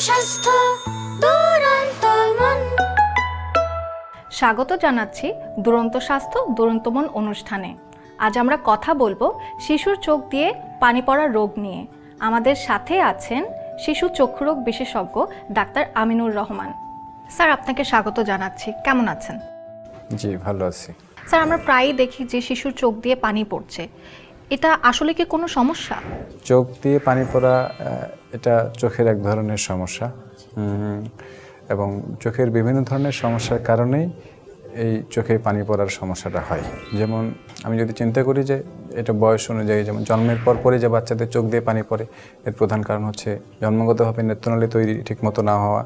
স্বাস্থ্য দুরন্তমন। স্বাগত জানাচ্ছি দুরন্ত স্বাস্থ্য দুরন্ত মন অনুষ্ঠানে। আজ আমরা কথা বলবো শিশুর চোখ দিয়ে পানি পড়া রোগ নিয়ে। আমাদের সাথে আছেন শিশু চক্ষুরোগ বিশেষজ্ঞ ডাক্তার আমিনুর রহমান। স্যার, আপনাকে স্বাগত জানাচ্ছি। কেমন আছেন? জি, ভালো আছি। স্যার, আমরা প্রায়ই দেখি যে শিশুর চোখ দিয়ে পানি পড়ছে। এটা আসলে কি কোনো সমস্যা? চোখ দিয়ে পানি পড়া এটা চোখের এক ধরনের সমস্যা, এবং চোখের বিভিন্ন ধরনের সমস্যার কারণেই এই চোখে পানি পড়ার সমস্যাটা হয়। যেমন আমি যদি চিন্তা করি যে এটা বয়স অনুযায়ী, যেমন জন্মের পরপরই যে বাচ্চাদের চোখ দিয়ে পানি পড়ে, এর প্রধান কারণ হচ্ছে জন্মগতভাবে নেত্রনালী তৈরি ঠিকমতো না হওয়া,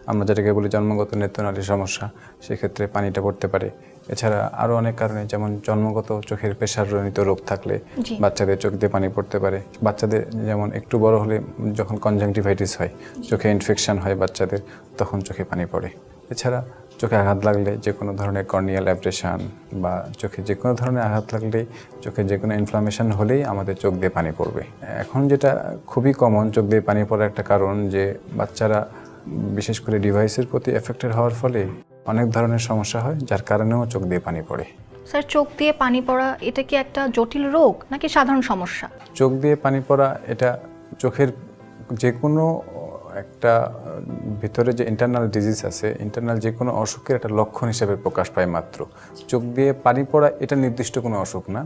আমরা যেটাকে বলি জন্মগত নেত্রনালীর সমস্যা, সেক্ষেত্রে পানিটা পড়তে পারে। এছাড়া আরও অনেক কারণে, যেমন জন্মগত চোখের প্রেশারজনিত রোগ থাকলে বাচ্চাদের চোখ দিয়ে পানি পড়তে পারে। বাচ্চাদের যেমন একটু বড় হলে যখন কনজাংটিভাইটিস হয়, চোখে ইনফেকশন হয় বাচ্চাদের, তখন চোখে পানি পড়ে। এছাড়া চোখে আঘাত লাগলে, যে কোনো ধরনের কর্নিয়াল অ্যাব্রেশন বা চোখে যে কোনো ধরনের আঘাত লাগলেই, চোখে যে কোনো ইনফ্লামেশন হলেই আমাদের চোখ দিয়ে পানি পড়বে। এখন যেটা খুবই কমন চোখ দিয়ে পানি পড়ার একটা কারণ, যে বাচ্চারা বিশেষ করে ডিভাইসের প্রতি এফেক্টেড হওয়ার ফলে অনেক ধরনের সমস্যা হয়, যার কারণেও চোখ দিয়ে পানি পড়ে। স্যার, চোখ দিয়ে পানি পড়া এটা কি একটা জটিল রোগ নাকি সাধারণ সমস্যা? চোখ দিয়ে পানি পড়া এটা চোখের যে কোনো একটা ভিতরে যে ইন্টারনাল ডিজিজ আছে, ইন্টারনাল যে কোনো অসুখের একটা লক্ষণ হিসেবে প্রকাশ পায় মাত্র। চোখ দিয়ে পানি পড়া এটা নির্দিষ্ট কোনো অসুখ না,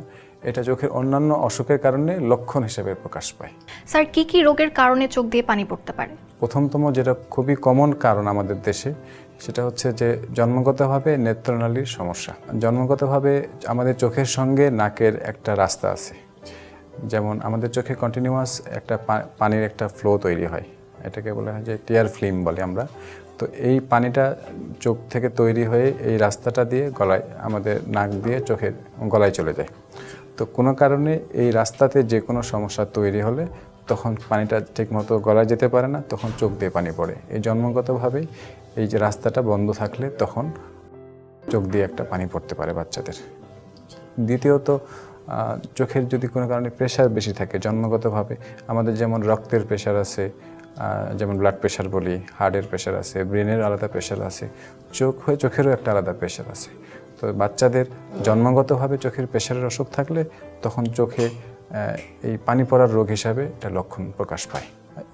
এটা চোখের অন্যান্য অসুখের কারণে লক্ষণ হিসেবে প্রকাশ পায়। স্যার, কি কি রোগের কারণে চোখ দিয়ে পানি পড়তে পারে? প্রথমতম যেটা খুবই কমন কারণ আমাদের দেশে, সেটা হচ্ছে যে জন্মগতভাবে নেত্রনালীর সমস্যা। জন্মগতভাবে আমাদের চোখের সঙ্গে নাকের একটা রাস্তা আছে, যেমন আমাদের চোখে কন্টিনিউয়াস একটা পানির একটা ফ্লো তৈরি হয়, এটাকে বলা হয় যে টিয়ার ফিল্ম বলে আমরা। তো এই পানিটা চোখ থেকে তৈরি হয়ে এই রাস্তাটা দিয়ে গলায়, আমাদের নাক দিয়ে চোখের গলায় চলে যায়। তো কোনো কারণে এই রাস্তাতে যে কোনো সমস্যা তৈরি হলে তখন পানিটা ঠিকমতো গলায় যেতে পারে না, তখন চোখ দিয়ে পানি পড়ে। এই জন্মগতভাবেই এই যে রাস্তাটা বন্ধ থাকলে তখন চোখ দিয়ে একটা পানি পড়তে পারে বাচ্চাদের। দ্বিতীয়ত, চোখের যদি কোনো কারণে প্রেশার বেশি থাকে জন্মগতভাবে, আমাদের যেমন রক্তের প্রেশার আছে, যেমন ব্লাড প্রেশার বলি, হার্টের প্রেশার আছে, ব্রেনের আলাদা প্রেশার আছে, চোখেরও একটা আলাদা প্রেশার আছে। তো বাচ্চাদের জন্মগতভাবে চোখের প্রেশারের অসুখ থাকলে তখন চোখে এই পানি পড়ার রোগ হিসাবে এটা লক্ষণ প্রকাশ পায়।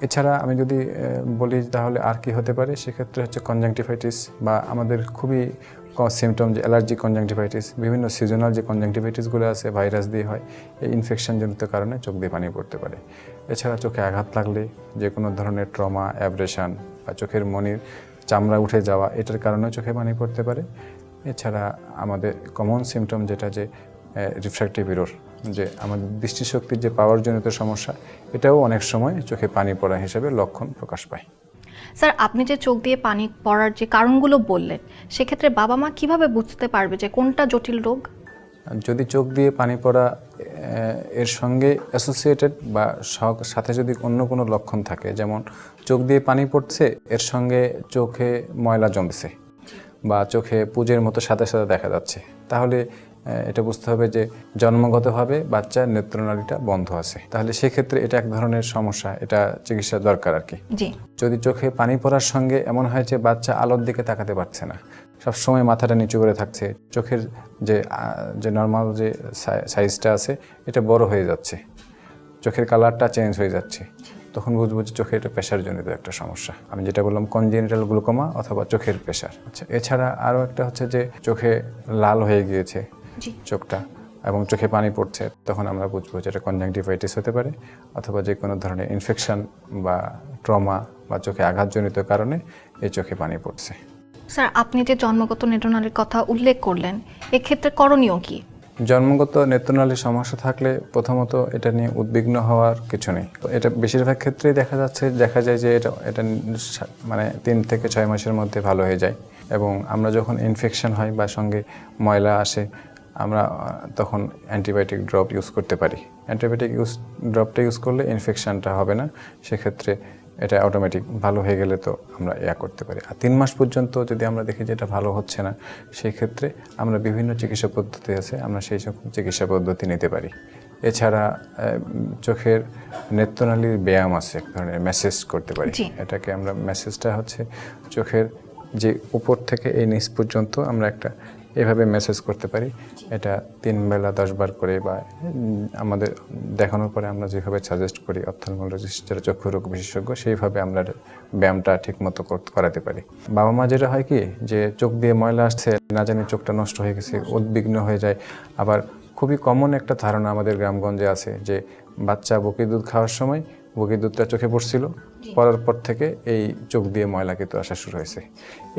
এছাড়া আমি যদি বলি তাহলে আর কি হতে পারে, সেক্ষেত্রে হচ্ছে কনজাংটিভাইটিস, বা আমাদের খুবই সিমটম যে অ্যালার্জি কনজাংটিভাইটিস, বিভিন্ন সিজনাল যে কনজাংটিভাইটিসগুলো আছে ভাইরাস দিয়ে হয়, এই ইনফেকশনজনিত কারণে চোখ দিয়ে পানি পড়তে পারে। এছাড়া চোখে আঘাত লাগলে, যে কোনো ধরনের ট্রমা, অ্যাব্রেশন বা চোখের মনির চামড়া উঠে যাওয়া, এটার কারণেও চোখে পানি পড়তে পারে। এছাড়া আমাদের কমন সিমটম যেটা, যে রিফ্র্যাক্টিভ এরর, যে আমাদের দৃষ্টিশক্তির যে পাওয়ারজনিত সমস্যা, এটাও অনেক সময় চোখে পানি পড়া হিসেবে লক্ষণ প্রকাশ পায়। স্যার, আপনি যে চোখ দিয়ে পানি পড়ার যে কারণগুলো বললেন, সেক্ষেত্রে বাবা মা কিভাবে বুঝতে পারবে যে কোনটা জটিল রোগ? যদি চোখ দিয়ে পানি পড়া এর সঙ্গে অ্যাসোসিয়েটেড বা সাথে যদি অন্য কোনো লক্ষণ থাকে, যেমন চোখ দিয়ে পানি পড়ছে, এর সঙ্গে চোখে ময়লা জমছে বা চোখে পুজের মতো সাদা সাদা দেখা যাচ্ছে, তাহলে এটা বুঝতে হবে যে জন্মগতভাবে বাচ্চার নেত্রনালীটা বন্ধ আছে। তাহলে সেক্ষেত্রে এটা এক ধরনের সমস্যা, এটা চিকিৎসা দরকার আর কি। যদি চোখে পানি পড়ার সঙ্গে এমন হয় যে বাচ্চা আলোর দিকে তাকাতে পারছে না, সবসময় মাথাটা নিচু করে থাকছে, চোখের যে নর্মাল যে সাইজটা আছে এটা বড় হয়ে যাচ্ছে, চোখের কালারটা চেঞ্জ হয়ে যাচ্ছে, তখন বুঝবো যে চোখে এটা প্রেশারজনিত একটা সমস্যা। আমি যেটা বললাম কনজেনিটাল গ্লুকোমা অথবা চোখের প্রেশার। আচ্ছা, এছাড়া আরও একটা হচ্ছে যে চোখে লাল হয়ে গিয়েছে চোখটা এবং চোখে পানি পড়ছে, তখন আমরা বুঝবো যে এটা কনজাংটিভাইটিস হতে পারে, অথবা যে কোনো ধরনের ইনফেকশন বা ট্রমা বা চোখে আঘাতজনিত কারণে এই চোখে পানি পড়ছে। স্যার, আপনি যে জন্মগত নেত্রনালীর কথা উল্লেখ করলেন, এক্ষেত্রে করণীয় কি? জন্মগত নেত্রনালীর সমস্যা থাকলে প্রথমত এটা নিয়ে উদ্বিগ্ন হওয়ার কিছু নেই। এটা বেশিরভাগ ক্ষেত্রেই দেখা যায় যে এটা মানে 3 থেকে 6 মাসের মধ্যে ভালো হয়ে যায়, এবং আমরা যখন ইনফেকশন হয় বা সঙ্গে ময়লা আসে, আমরা তখন অ্যান্টিবায়োটিক ড্রপ ইউজ করতে পারি। অ্যান্টিবায়োটিক ড্রপটা ইউজ করলে ইনফেকশনটা হবে না, সেক্ষেত্রে এটা অটোমেটিক ভালো হয়ে গেলে তো আমরা করতে পারি। আর 3 মাস পর্যন্ত যদি আমরা দেখি যে এটা ভালো হচ্ছে না, সেই ক্ষেত্রে আমরা বিভিন্ন চিকিৎসা পদ্ধতি আছে, আমরা সেই সব চিকিৎসা পদ্ধতি নিতে পারি। এছাড়া চোখের নেত্রনালীর ব্যায়াম আছে, এক ধরনের ম্যাসেজ করতে পারি। জি। এটাকে আমরা ম্যাসেজটা হচ্ছে চোখের যে উপর থেকে এই নিচ পর্যন্ত আমরা একটা এভাবে মেসেজ করতে পারি। এটা 3 বেলা 10 বার করে বা আমাদের দেখানোর পরে আমরা যেভাবে সাজেস্ট করি অপথ্যালমোলজিস্ট যারা চক্ষু রোগ বিশেষজ্ঞ, সেইভাবে আমরা ব্যায়ামটা ঠিকমতো করাতে পারি। বাবা মা যেটা হয় কি যে চোখ দিয়ে ময়লা আসছে, না জানি চোখটা নষ্ট হয়ে গেছে, উদ্বিগ্ন হয়ে যায়। আবার খুবই কমন একটা ধারণা আমাদের গ্রামগঞ্জে আছে যে বাচ্চা বকি দুধ খাওয়ার সময় বকি দুধটা চোখে পড়ছিল, পড়ার পর থেকে এই চোখ দিয়ে ময়লা কিন্তু আসা শুরু হয়েছে।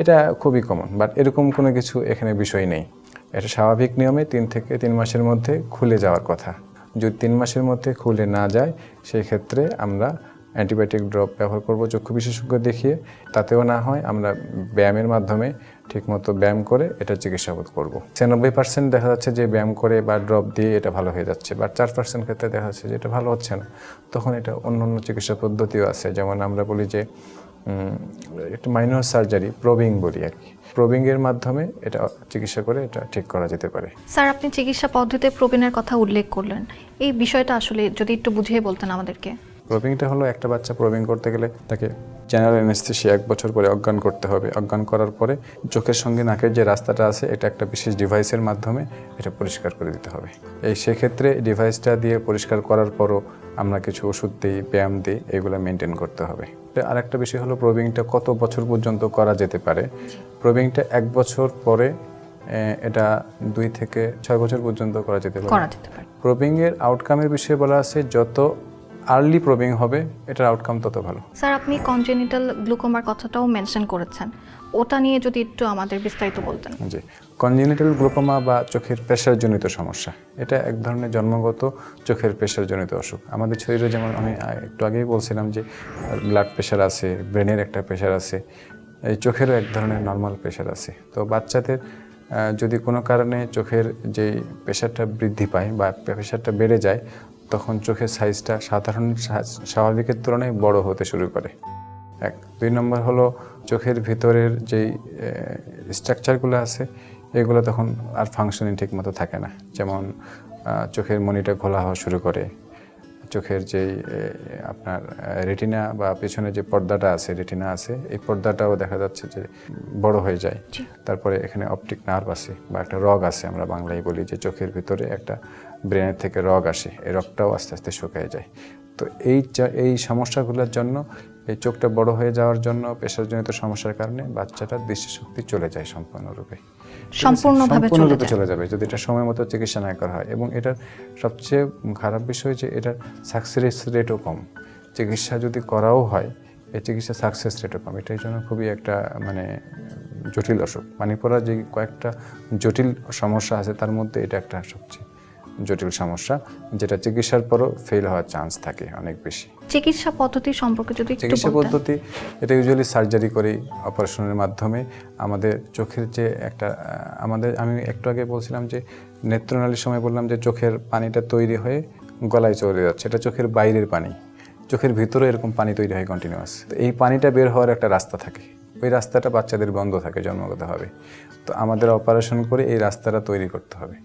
এটা খুবই কমন, বাট এরকম কোনো কিছু এখানে বিষয় নেই। এটা স্বাভাবিক নিয়মে 3 থেকে 3 মাসের মধ্যে খুলে যাওয়ার কথা। যদি 3 মাসের মধ্যে খুলে না যায়, সেই ক্ষেত্রে আমরা অ্যান্টিবায়োটিক ড্রপ ব্যবহার করব চক্ষু বিশেষজ্ঞ দেখিয়ে। তাতেও না হয় আমরা ব্যায়ামের মাধ্যমে ঠিকমতো ব্যায়াম করে এটা চিকিৎসা করব। 96% দেখা যাচ্ছে যে ব্যায়াম করে বা ড্রপ দিয়ে এটা ভালো হয়ে যাচ্ছে, বা 4% ক্ষেত্রে দেখা যাচ্ছে যে এটা ভালো হচ্ছে না। তখন এটা অন্য চিকিৎসা পদ্ধতিও আছে, যেমন আমরা বলি যে একটা মাইনর সার্জারি, প্রবিং বলি আর কি। প্রবিংয়ের মাধ্যমে এটা চিকিৎসা করে এটা ঠিক করা যেতে পারে। স্যার, আপনি চিকিৎসা পদ্ধতিতে প্রবীণের কথা উল্লেখ করলেন, এই বিষয়টা আসলে যদি একটু বুঝিয়ে বলতেন আমাদেরকে। প্রবিংটা হলো একটা বাচ্চা প্রবিং করতে গেলে তাকে জেনারেল অ্যানেস্থেসিয়া 1 বছর পরে অজ্ঞান করতে হবে। অজ্ঞান করার পরে চোখের সঙ্গে নাকের যে রাস্তাটা আছে এটা একটা বিশেষ ডিভাইসের মাধ্যমে এটা পরিষ্কার করে দিতে হবে। সেক্ষেত্রে ডিভাইসটা দিয়ে পরিষ্কার করার পরও আমরা কিছু ওষুধ দিই, ব্যায়াম দিই, এগুলো মেনটেন করতে হবে। আরেকটা বিষয় হলো প্রবিংটা কত বছর পর্যন্ত করা যেতে পারে। প্রবিংটা 1 বছর পরে এটা 2 থেকে 6 বছর পর্যন্ত করা যেতে পারে। প্রবিংয়ের আউটকামের বিষয়ে বলা আছে যত আর্লি প্রবিং হবে এটার আউটকাম তত ভালো। স্যার, আপনি কনজেনিটাল গ্লুকোমার কথাটাও মেনশন করেছেন, ওটা নিয়ে যদি একটু আমাদের বিস্তারিত বলতেন। জি, কনজেনিটাল গ্লুকোমা বা চোখের প্রেশারজনিত সমস্যা, এটা এক ধরনের জন্মগত চোখের প্রেশারজনিত অসুখ। আমাদের শরীরে যেমন আমি একটু আগেই বলছিলাম যে ব্লাড প্রেশার আছে, ব্রেনের একটা প্রেশার আছে, এই চোখেরও এক ধরনের নর্মাল প্রেশার আছে। তো বাচ্চাদের যদি কোনো কারণে চোখের যেই প্রেশারটা বৃদ্ধি পায় বা প্রেশারটা বেড়ে যায়, তখন চোখের সাইজটা সাধারণ স্বাভাবিকের তুলনায় বড় হতে শুরু করে। 2 নম্বর হলো চোখের ভিতরের যেই স্ট্রাকচারগুলো আছে এগুলো তখন আর ফাংশনিং ঠিকমতো থাকে না। যেমন চোখের মনিটা ঘোলা হওয়া শুরু করে, চোখের যেই আপনার রেটিনা বা পেছনে যে পর্দাটা আছে, রেটিনা আছে, এই পর্দাটাও দেখা যাচ্ছে যে বড় হয়ে যায়। তারপরে এখানে অপটিক নার্ভ আছে বা একটা রগ আছে, আমরা বাংলায় বলি যে চোখের ভিতরে একটা ব্রেনের থেকে রগ আসে, এই রগটাও আস্তে আস্তে শুকিয়ে যায়। তো এই সমস্যাগুলোর জন্য, এই চোখটা বড় হয়ে যাওয়ার জন্য, প্রেশারজনিত সমস্যার কারণে বাচ্চাটার দৃষ্টিশক্তি চলে যায় সম্পূর্ণরূপে সম্পূর্ণভাবে চলে যাবে যদি এটা সময় মতো চিকিৎসা না করা হয়। এবং এটার সবচেয়ে খারাপ বিষয় যে এটার সাকসেস রেটও কম। চিকিৎসা যদি করাও হয়, এই চিকিৎসা সাকসেস রেটও কম। এটার জন্য খুবই একটা জটিল অসুখ। পানি পড়ার যে কয়েকটা জটিল সমস্যা আছে তার মধ্যে এটা একটা সবচেয়ে জটিল সমস্যা, যেটা চিকিৎসার পরও ফেল হওয়ার চান্স থাকে অনেক বেশি। চিকিৎসা পদ্ধতি সম্পর্কে যদি একটু চিকিৎসা বলতেন। পদ্ধতি এটা ইউজুয়ালি সার্জারি করি, অপারেশনের মাধ্যমে। আমাদের চোখের যে একটা আমি একটু আগে বলছিলাম যে নেত্রনালীর সময় বললাম যে চোখের পানিটা তৈরি হয়ে গলায় চলে যাচ্ছে, এটা চোখের বাইরের পানি। চোখের ভিতরে এরকম পানি তৈরি হয় কন্টিনিউয়াস। তো এই পানিটা বের হওয়ার একটা রাস্তা থাকে, ওই রাস্তাটা বাচ্চাদের বন্ধ থাকে জন্মগতভাবে। তো আমাদের অপারেশন করে এই রাস্তাটা তৈরি করতে হবে।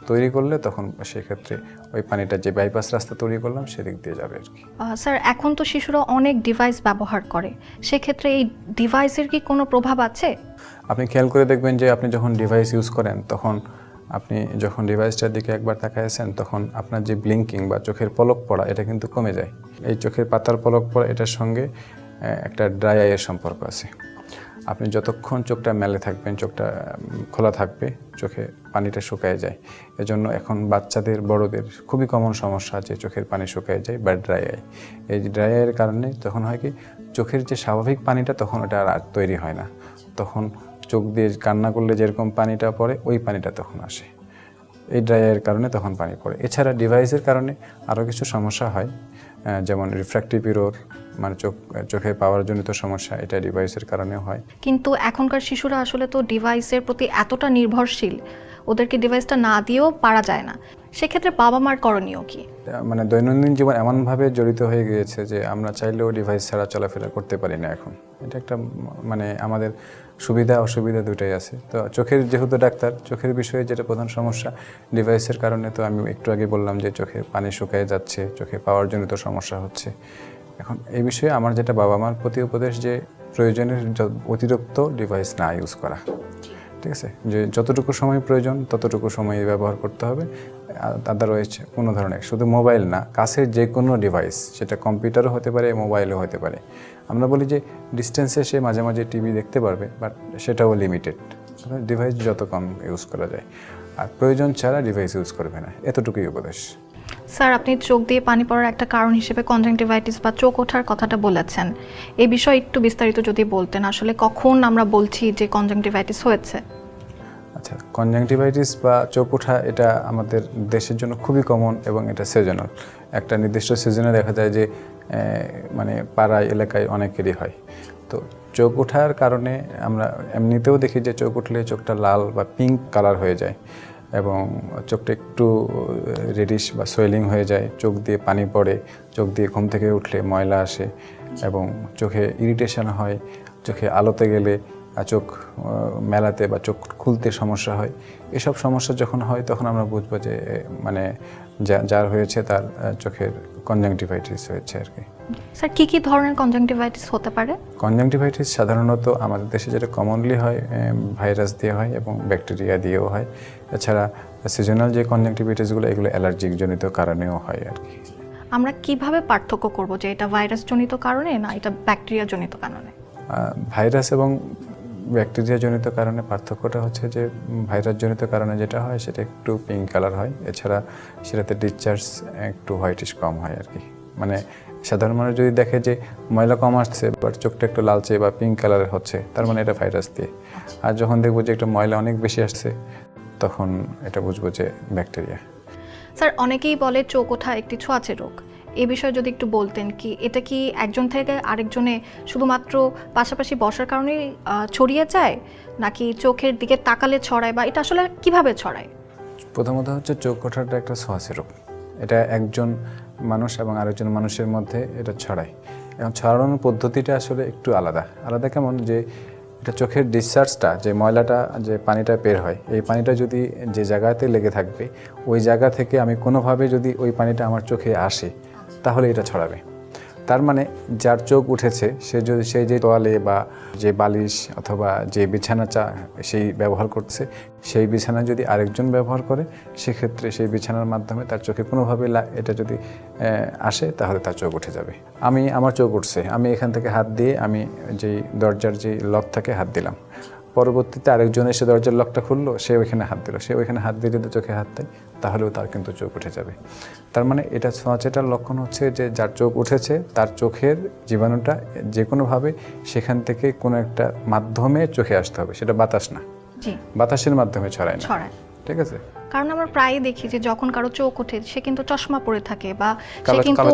তৈরি করলে তখন সেক্ষেত্রে ওই পানিটা যে বাইপাস রাস্তা তৈরি করলাম সেদিক দিয়ে যাবে আর কি। স্যার, এখন তো শিশুরা অনেক ডিভাইস ব্যবহার করে, সেক্ষেত্রে এই ডিভাইসের কি কোনো প্রভাব আছে? আপনি খেয়াল করে দেখবেন যে আপনি যখন ডিভাইস ইউজ করেন, তখন আপনি যখন ডিভাইসটার দিকে একবার তাকাইছেন, তখন আপনার যে ব্লিঙ্কিং বা চোখের পলক পড়া এটা কিন্তু কমে যায়। এই চোখের পাতার পলক পড়া, এটার সঙ্গে একটা ড্রাই আইয়ের সম্পর্ক আছে। আপনি যতক্ষণ চোখটা মেলে থাকবেন, চোখটা খোলা থাকবে, চোখে পানিটা শুকায় যায়। এজন্য এখন বাচ্চাদের, বড়দের খুবই কমন সমস্যা যে চোখের পানি শুকায় যায় বা ড্রাই আই। এই ড্রাই আইয়ের কারণে তখন হয় কি, চোখের যে স্বাভাবিক পানিটা তখন ওটা আর তৈরি হয় না। তখন চোখ দিয়ে কান্না করলে যেরকম পানিটা পড়ে, ওই পানিটা তখন আসে। এই ড্রাই আইয়ের কারণে তখন পানি পড়ে। এছাড়া ডিভাইসের কারণে আরও কিছু সমস্যা হয়, যেমন রিফ্র্যাক্টিভ এরর, চোখের পাওয়ার জনিত সমস্যা, এটা ডিভাইসের কারণেও হয়। কিন্তু এখনকার শিশুরা আসলে তো ডিভাইসের প্রতি এতটা নির্ভরশীল, ওদেরকে ডিভাইসটা না দিয়েও পারা যায় না। সেক্ষেত্রে বাবা মার করণীয় কি? মানে দৈনন্দিন জীবন এমনভাবে জড়িত হয়ে গিয়েছে যে আমরা চাইলেও ডিভাইস ছাড়া চলাফেরা করতে পারি না এখন। এটা একটা মানে আমাদের সুবিধা অসুবিধা দুটাই আছে। তো চোখের যেহেতু ডাক্তার, চোখের বিষয়ে যেটা প্রধান সমস্যা ডিভাইসের কারণে, তো আমি একটু আগে বললাম যে চোখে পানি শুকিয়ে যাচ্ছে, চোখে পাওয়ার জনিত সমস্যা হচ্ছে। এখন এই বিষয়ে আমার যেটা বাবা মার প্রতি উপদেশ যে প্রয়োজনের অতিরিক্ত ডিভাইস না ইউজ করা, ঠিক আছে, যে যতটুকু সময় প্রয়োজন ততটুকু সময় ব্যবহার করতে হবে। আদারওয়াইজ কোনো ধরনের, শুধু মোবাইল না, কাছের যে কোনো ডিভাইস, সেটা কম্পিউটারও হতে পারে, মোবাইলও হতে পারে। আমরা বলি যে ডিস্টেন্সে সে মাঝে মাঝে টিভি দেখতে পারবে, বাট সেটাও লিমিটেড। ডিভাইস যত কম ইউজ করা যায়, আর প্রয়োজন ছাড়া ডিভাইস ইউজ করবে না, এতটুকুই উপদেশ। স্যার, আপনি চোখ দিয়ে পানি পড়ার একটা কারণ হিসেবে কনজাংটিভাইটিস বা চোখ ওঠার কথাটা বলেছেন। এই বিষয়ে একটু বিস্তারিত যদি বলতেন, আসলে কখন আমরা বলছি যে কনজাংটিভাইটিস হয়েছে? আচ্ছা, কনজাংটিভাইটিস বা চোখ ওঠা এটা আমাদের দেশের জন্য খুবই কমন এবং এটা সিজনাল। একটা নির্দিষ্ট সিজনে দেখা যায় যে মানে পাড়ায় এলাকায় অনেকেরই হয়। তো চোখ ওঠার কারণে আমরা এমনিতেও দেখি যে চোখ উঠলে চোখটা লাল বা পিঙ্ক কালার হয়ে যায় এবং চোখটা একটু রেডিশ বা সোয়েলিং হয়ে যায়, চোখ দিয়ে পানি পড়ে, চোখ দিয়ে ঘুম থেকে উঠলে ময়লা আসে এবং চোখে ইরিটেশন হয়, চোখে আলোতে গেলে চোখ মেলাতে বা চোখ খুলতে সমস্যা হয়। এসব সমস্যা যখন হয় তখন আমরা বুঝবো যে মানে যার হয়েছে তার চোখের কনজাংটিভাইটিস হয়েছে আর কি। স্যার, কি কি ধরনের কনজাংটিভাইটিস হতে পারে? কনজাংটিভাইটিস সাধারণত আমাদের দেশে যেটা কমনলি হয় ভাইরাস দিয়ে হয় এবং ব্যাকটেরিয়া দিয়েও হয়। এছাড়া সিজনাল যে কনজাংটিভাইটিসগুলো, এগুলো অ্যালার্জিক জনিত কারণেও হয় আর কি। আমরা কিভাবে পার্থক্য করব যে এটা ভাইরাস জনিত কারণে না এটা ব্যাকটেরিয়া জনিত কারণে? ভাইরাস এবং ব্যাকটেরিয়া জনিত কারণে পার্থক্যটা হচ্ছে যে ভাইরাস জনিত কারণে যেটা হয় সেটা একটু পিঙ্ক কালার হয়, এছাড়া সেটাতে ডিসচার্জ একটু হোয়াইটিশ কম হয় আর কি। মানে সাধারণ মানুষ যদি দেখে যে ময়লা কম আসছে বাট চোখটা একটু লালচে বা পিঙ্ক কালারের হচ্ছে, তার মানে এটা ভাইরাস দিয়ে। আর যখন দেখবো যে একটু ময়লা অনেক বেশি আসছে, তখন এটা বুঝবো যে ব্যাকটেরিয়া। স্যার, অনেকেই বলে চোখ ওঠা একটি ছোঁয়াচে রোগ। এই বিষয়ে যদি একটু বলতেন, কি এটা কি একজন থেকে আরেকজনে শুধুমাত্র পাশাপাশি বসার কারণেই ছড়িয়ে যায়, নাকি চোখের দিকে তাকালে ছড়ায়, বা এটা আসলে কিভাবে ছড়ায়? প্রথমত হচ্ছে চোখ ওঠাটা একটা ছোঁয়াচে রোগ। এটা একজন মানুষ এবং আরেকজন মানুষের মধ্যে এটা ছড়ায়। এবং ছড়ানোর পদ্ধতিটা আসলে একটু আলাদা। আলাদা কেমন, যে এটা চোখের ডিসচার্জটা, যে ময়লাটা, যে পানিটা বের হয়, এই পানিটা যদি যে জায়গাতে লেগে থাকবে, ওই জায়গা থেকে আমি কোনোভাবে যদি ওই পানিটা আমার চোখে আসে, তাহলে এটা ছড়াবে। তার মানে যার চোখ উঠেছে সে যদি সেই যে তোয়ালে বা যে বালিশ অথবা যে বিছানা সেই ব্যবহার করছে, সেই বিছানা যদি আরেকজন ব্যবহার করে, সেক্ষেত্রে সেই বিছানার মাধ্যমে তার চোখে কোনোভাবে এটা যদি আসে, তাহলে তার চোখ উঠে যাবে। আমার চোখ উঠছে, আমি এখান থেকে হাত দিয়ে আমি যেই দরজার যে লক থাকে হাত দিলাম, পরবর্তীতে আরেকজন এসে দরজার লকটা খুললো, সে ওইখানে হাত দিল, সে ওইখানে হাত দিয়ে যদি চোখে হাত দেয়, তাহলেও তার কিন্তু চোখ উঠে যাবে। তার মানে এটা ছোঁয়াচেটার লক্ষণ হচ্ছে যে যার চোখ উঠেছে তার চোখের জীবাণুটা যে কোনোভাবে সেখান থেকে কোনো একটা মাধ্যমে চোখে আসতে হবে, সেটা বাতাস না, বাতাসের মাধ্যমে ছড়ায় না। ঠিক আছে? কারণ আমরা প্রায়ই দেখি যে যখন কারো চোখ ওঠে সে কিন্তু চশমা পরে থাকে, বা সে কিন্তু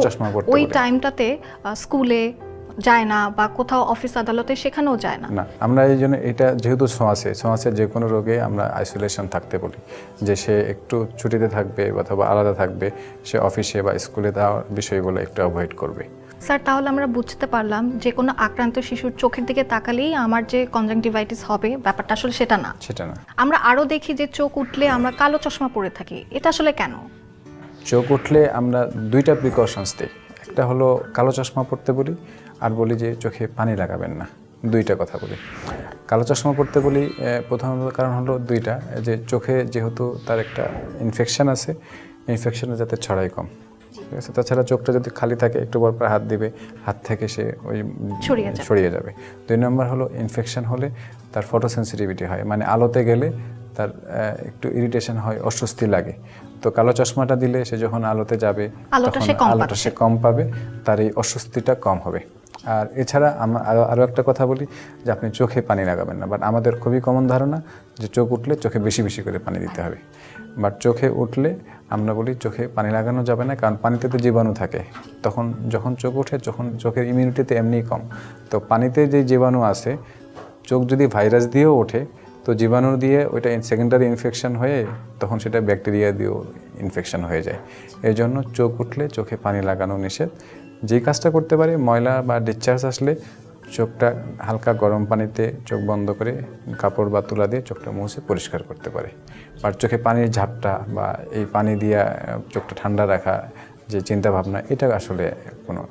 ওই টাইমটাতে স্কুলে যায় না বা কোথাও অফিস আদালতে সেখানেও যায় না। আমরা এই জন্য এটা যেহেতু ছোঁয়াচে যে কোনো রোগে আমরা আইসোলেশন থাকতে বলি, যে সে একটু ছুটিতে থাকবে অথবা আলাদা থাকবে, সে অফিসে বা স্কুলে যাওয়ার বিষয়গুলো একটু অ্যাভয়েড করবে। স্যার, তাহলে আমরা বুঝতে পারলাম যে কোনো আক্রান্ত শিশুর চোখের দিকে তাকালেই আমার যে কনজাংটিভাইটিস হবে, ব্যাপারটা আসলে সেটা না। আমরা আরও দেখি যে চোখ উঠলে আমরা কালো চশমা পরে থাকি, এটা আসলে কেন? চোখ উঠলে আমরা দুইটা প্রিকশনস দিই। একটা হলো কালো চশমা পরতে বলি, আর বলি যে চোখে পানি লাগাবেন না। দুইটা কথা বলি। কালো চশমা পরতে বলি প্রথম কারণ হলো দুইটা, যে চোখে যেহেতু তার একটা ইনফেকশন আছে, ইনফেকশনে যাতে ছড়াই কম। ঠিক আছে? তাছাড়া চোখটা যদি খালি থাকে, একটু পর হাত দিবে, হাত থেকে সে ওই ছড়িয়ে যাবে। 2 নম্বর হলো ইনফেকশন হলে তার ফটোসেন্সিটিভিটি হয়, মানে আলোতে গেলে তার একটু ইরিটেশন হয়, অস্বস্তি লাগে। তো কালো চশমাটা দিলে সে যখন আলোতে যাবে, আলোটা সে কম পাবে, তার এই অস্বস্তিটা কম হবে। আর এছাড়া আরও একটা কথা বলি যে আপনি চোখে পানি লাগাবেন না, বাট আমাদের খুবই কমন ধারণা যে চোখ উঠলে চোখে বেশি বেশি করে পানি দিতে হবে। বাট চোখে উঠলে আমরা বলি চোখে পানি লাগানো যাবে না, কারণ পানিতে তো জীবাণু থাকে। যখন চোখ ওঠে, চোখের ইমিউনিটি তো এমনিই কম, তো পানিতে যে জীবাণু আছে, চোখ যদি ভাইরাস দিয়েও ওঠে, তো জীবাণু দিয়ে ওইটা সেকেন্ডারি ইনফেকশন হয়ে তখন সেটা ব্যাকটেরিয়া দিয়েও ইনফেকশন হয়ে যায়। এই জন্য চোখ উঠলে চোখে পানি লাগানো নিষেধ। যেই কাজটা করতে পারে, ময়লা বা ডিসচার্জ আসলে চোখটা হালকা গরম পানিতে চোখ বন্ধ করে কাপড় বা তুলা দিয়ে চোখটা মুছে পরিষ্কার করতে পারে। আর চোখে পানির ঝাপটা বা এই পানি দিয়ে চোখটা ঠান্ডা রাখা যে চিন্তা ভাবনা, এটা আসলে কোনো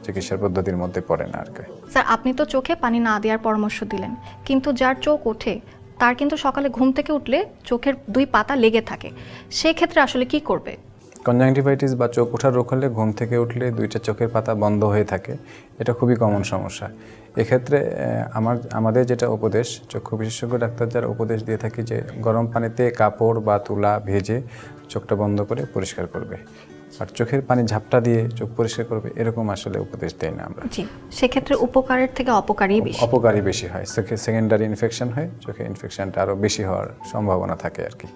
চিকিৎসার পদ্ধতির মধ্যে পড়ে না আর কি। স্যার, আপনি তো চোখে পানি না দেওয়ার পরামর্শ দিলেন, কিন্তু যার চোখ ওঠে তার কিন্তু সকালে ঘুম থেকে উঠলে চোখের 2 পাতা লেগে থাকে, সেক্ষেত্রে আসলে কি করবে? কনজাংটিভাইটিস বা চোখ ওঠার রোগ হলে ঘুম থেকে উঠলে 2টা চোখের পাতা বন্ধ হয়ে থাকে। এটা খুবই কমন সমস্যা। এক্ষেত্রে আমাদের যেটা উপদেশ, চক্ষু বিশেষজ্ঞ ডাক্তার যারা উপদেশ দিয়ে থাকি যে গরম পানিতে কাপড় বা তুলা ভেজে চোখটা বন্ধ করে পরিষ্কার করবে, আর চোখের পানি ঝাপটা দিয়ে চোখ পরিষ্কার করবে, এরকম আসলে উপদেশ দেই না আমরা। জি, সেক্ষেত্রে উপকারের থেকে অপকারই বেশি। অপকারী বেশি হয়, সেকেন্ডারি ইনফেকশন হয়, চোখে ইনফেকশনটা আরও বেশি হওয়ার সম্ভাবনা থাকে আর কি।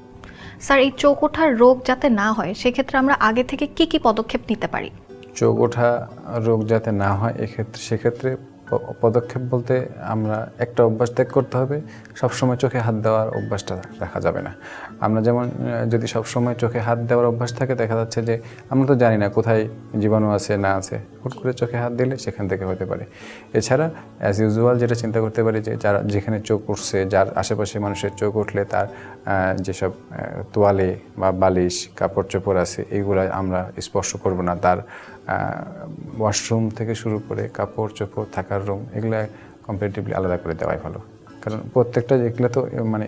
স্যার, এই চোখ ওঠার রোগ যাতে না হয় সেক্ষেত্রে আমরা আগে থেকে কি কি পদক্ষেপ নিতে পারি? চোখ ওঠা রোগ যাতে না হয় সেক্ষেত্রে পদক্ষেপ বলতে আমরা একটা অভ্যাস ত্যাগ করতে হবে। সবসময় চোখে হাত দেওয়ার অভ্যাসটা রাখা যাবে না। আমরা যেমন যদি সবসময় চোখে হাত দেওয়ার অভ্যাস থাকে, দেখা যাচ্ছে যে আমরা তো জানি না কোথায় জীবাণু আছে না আছে, হুট করে চোখে হাত দিলে সেখান থেকে হতে পারে। এছাড়া অ্যাজ ইউজুয়াল যেটা চিন্তা করতে পারি যে যেখানে চোখ উঠছে, যার আশেপাশে মানুষের চোখ উঠলে তার যেসব তোয়ালে বা বালিশ কাপড় চোপড় আছে এইগুলো আমরা স্পর্শ করব না। তার ওয়াশরুম থেকে শুরু করে কাপড় চোপড় থাকার রুম, এগুলো কম্পারেটিভলি আলাদা করে দেওয়াই ভালো। কারণ প্রত্যেকটা এগুলো তো মানে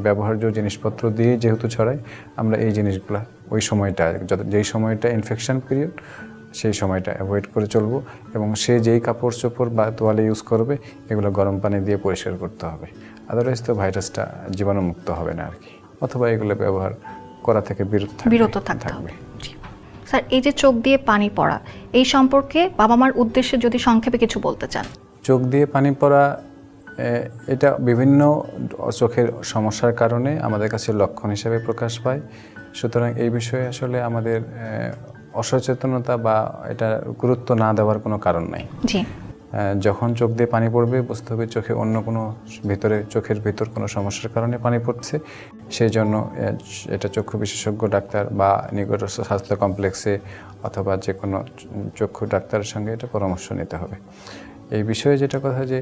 ব্যবহার্য জিনিসপত্র দিয়ে যেহেতু ছড়াই, আমরা এই জিনিসগুলো ওই সময়টা যেই সময়টা ইনফেকশন পিরিয়ড সেই সময়টা অ্যাভয়েড করে চলবো। এবং সে যেই কাপড় চোপড় বা তোয়ালে ইউজ করবে এগুলো গরম পানি দিয়ে পরিষ্কার করতে হবে। আদারওয়াইজ তো ভাইরাসটা জীবাণুমুক্ত হবে না আর কি, অথবা এগুলো ব্যবহার করা থেকে বিরত থাকতে হবে। স্যার, এই যে চোখ দিয়ে পানি পড়া, এই সম্পর্কে বাবা মার উদ্দেশ্যে যদি সংক্ষেপে কিছু বলতে চান। চোখ দিয়ে পানি পড়া এটা বিভিন্ন চোখের সমস্যার কারণে আমাদের কাছে লক্ষণ হিসেবে প্রকাশ পায়। সুতরাং এই বিষয়ে আসলে আমাদের অসচেতনতা বা এটা গুরুত্ব না দেওয়ার কোনো কারণ নাই। জি, যখন চোখ দিয়ে পানি পড়বে বুঝতে হবে চোখে অন্য কোনো চোখের ভিতর কোনো সমস্যার কারণে পানি পড়ছে। সেই জন্য এটা চক্ষু বিশেষজ্ঞ ডাক্তার বা নিকটস্থ স্বাস্থ্য কমপ্লেক্সে অথবা যে কোনো চক্ষু ডাক্তারের সঙ্গে এটা পরামর্শ নিতে হবে। এই বিষয়ে যেটা কথা যে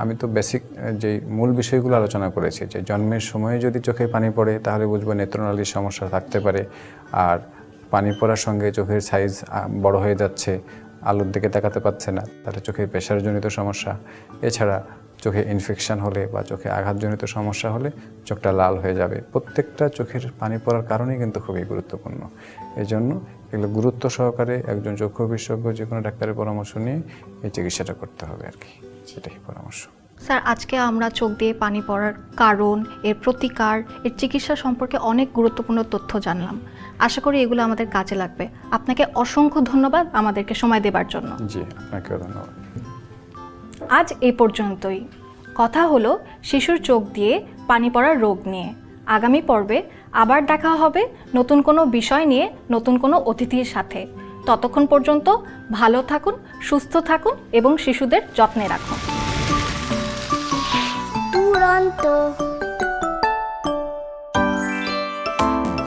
আমি তো বেসিক যে মূল বিষয়গুলো আলোচনা করেছি, যে জন্মের সময়ে যদি চোখে পানি পড়ে তাহলে বুঝবো নেত্রনালীর সমস্যা থাকতে পারে। আর পানি পড়ার সঙ্গে চোখের সাইজ বড় হয়ে যাচ্ছে, আলোর দিকে তাকাতে পারছে না, তাহলে চোখে প্রেশারজনিত সমস্যা। এছাড়া চোখে ইনফেকশন হলে বা চোখে আঘাতজনিত সমস্যা হলে চোখটা লাল হয়ে যাবে। প্রত্যেকটা চোখের পানি পড়ার কারণেই কিন্তু খুবই গুরুত্বপূর্ণ। এই জন্য এগুলো গুরুত্ব সহকারে একজন চক্ষু বিশেষজ্ঞ যে কোনো ডাক্তারের পরামর্শ নিয়ে এই চিকিৎসাটা করতে হবে আর কি, সেটাই পরামর্শ। স্যার, আজকে আমরা চোখ দিয়ে পানি পড়ার কারণ, এর প্রতিকার, এর চিকিৎসা সম্পর্কে অনেক গুরুত্বপূর্ণ তথ্য জানলাম। আশা করি এগুলো আমাদের কাজে লাগবে। আপনাকে অসংখ্য ধন্যবাদ আমাদেরকে সময় দেবার জন্য। জি, আপনাকেও ধন্যবাদ। আজ এই পর্যন্তই। কথা হলো শিশুর চোখ দিয়ে পানি পড়ার রোগ নিয়ে। আগামী পর্বে আবার দেখা হবে নতুন কোনো বিষয় নিয়ে, নতুন কোনো অতিথির সাথে। ততক্ষণ পর্যন্ত ভালো থাকুন, সুস্থ থাকুন এবং শিশুদের যত্নে রাখুন।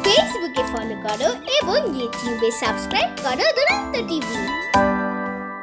ফেসবুকে ফলো করো এবং ইউটিউবে সাবস্ক্রাইব করো দুরন্ত টিভি।